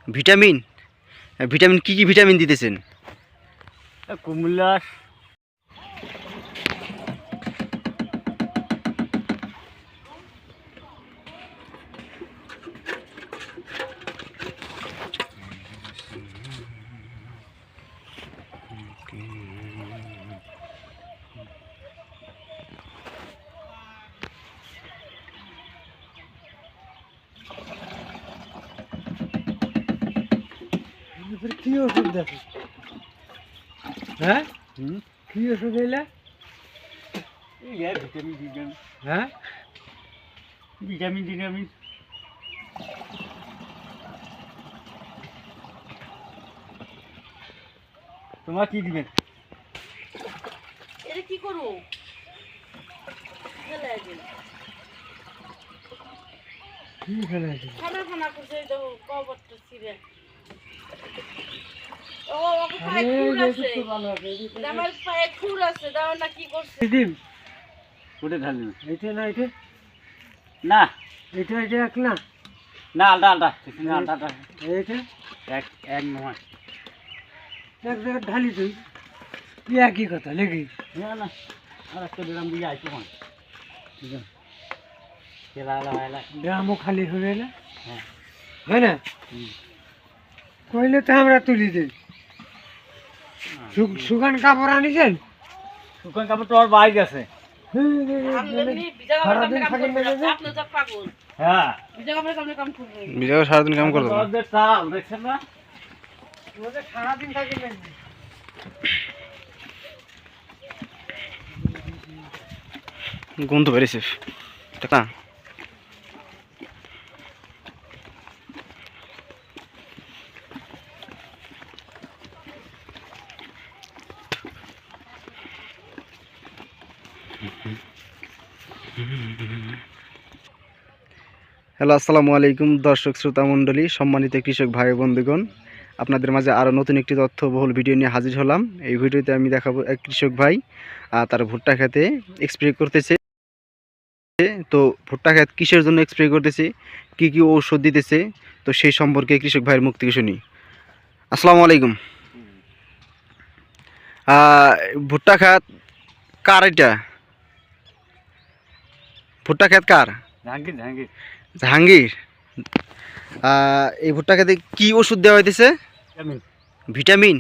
Vitamin vitamin কি কি vitamin দিতেছেন? কুমিল্লা কি ওষুধ দেখো? হ্যাঁ, কি ওষুধ এলে? ভিটামিন ভিটামিন হ্যাঁ, ভিটামিন ভিটামিন তোমার কি দিবেন? এটা কি করবো? কি ফেলে আছে? খানা খানা করছে তো কবরটা ছিঁড়ে। ও ওকে আরে পায়ে খুর এই আছে। তো ভালো আছে, আমার পায়ে খুর আছে, দাও না কি করছে? দিন ওটা ঢালবেন এটা না এটা না এটা এটা এক না না আলটা আলটা আলটা আলটা এটা এক এক নয় এক জায়গায় ঢালি তুই একই কথা লেগে না না আর একটা ড্রাম দিয়ে আইতো হয় কেলা এলা এলা ড্রামও খালি হয়ে এলে হ্যাঁ হয় না? কইলে তো আমরা তুলি দিই। শুকান কাপড় আনিছেন? শুকান কাপড় তো আর বাইক আছে আমনি বিজা সারাদিন কাপড় থাকেন না কাম যে? আপনি তো পাগল। হ্যাঁ বিজা কাপড় কাম করবে। বিজাও সারাদিন কাম করতো না। ওদের চাল দেখছেন না ওদের সারাদিন থাকি না। গন্ধ বেরিয়েছে টাকা। হ্যালো, আসসালামু আলাইকুম দর্শক শ্রোতা মণ্ডলী, সম্মানিত কৃষক ভাই বন্ধুগণ, আপনাদের মাঝে আরও নতুন একটি তথ্যবহুল ভিডিও নিয়ে হাজির হলাম। এই ভিডিওতে আমি দেখাবো এক কৃষক ভাই তার ভুট্টা খেতে স্প্রে করতেছে। তো ভুট্টা খেত কিসের জন্য স্প্রে করতেছে, কি কি ঔষধ দিতেছে, তো সেই সম্পর্কে কৃষক ভাইয়ের মুখ থেকে শুনি। আসসালামু আলাইকুম। ভুট্টা খেত কার? এটা ভুট্টা খেত কার? জাহাঙ্গীর জাহাঙ্গীর জাহাঙ্গীর। এই ভুট্টা খেতে কি ওষুধ দেওয়া হইতেছে? ভিটামিন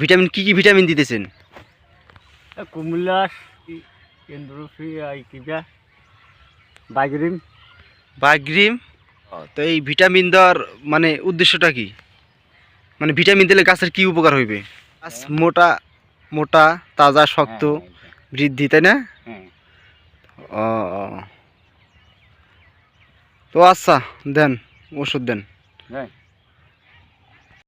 ভিটামিন কি কি ভিটামিন দিতেছেন? কুমিল্লা কেন্দ্রশ্রী কিবা বাইগ্রিম বাগ্রিম। তো এই ভিটামিন দেওয়ার মানে উদ্দেশ্যটা কি? মানে ভিটামিন দিলে গাছের কি উপকার হইবে? গাছ মোটা মোটা তাজা শক্ত বৃদ্ধি, তাই না? হ্যাঁ ও ও। তো আচ্ছা, দেন ওষুধ দেন। হ্যাঁ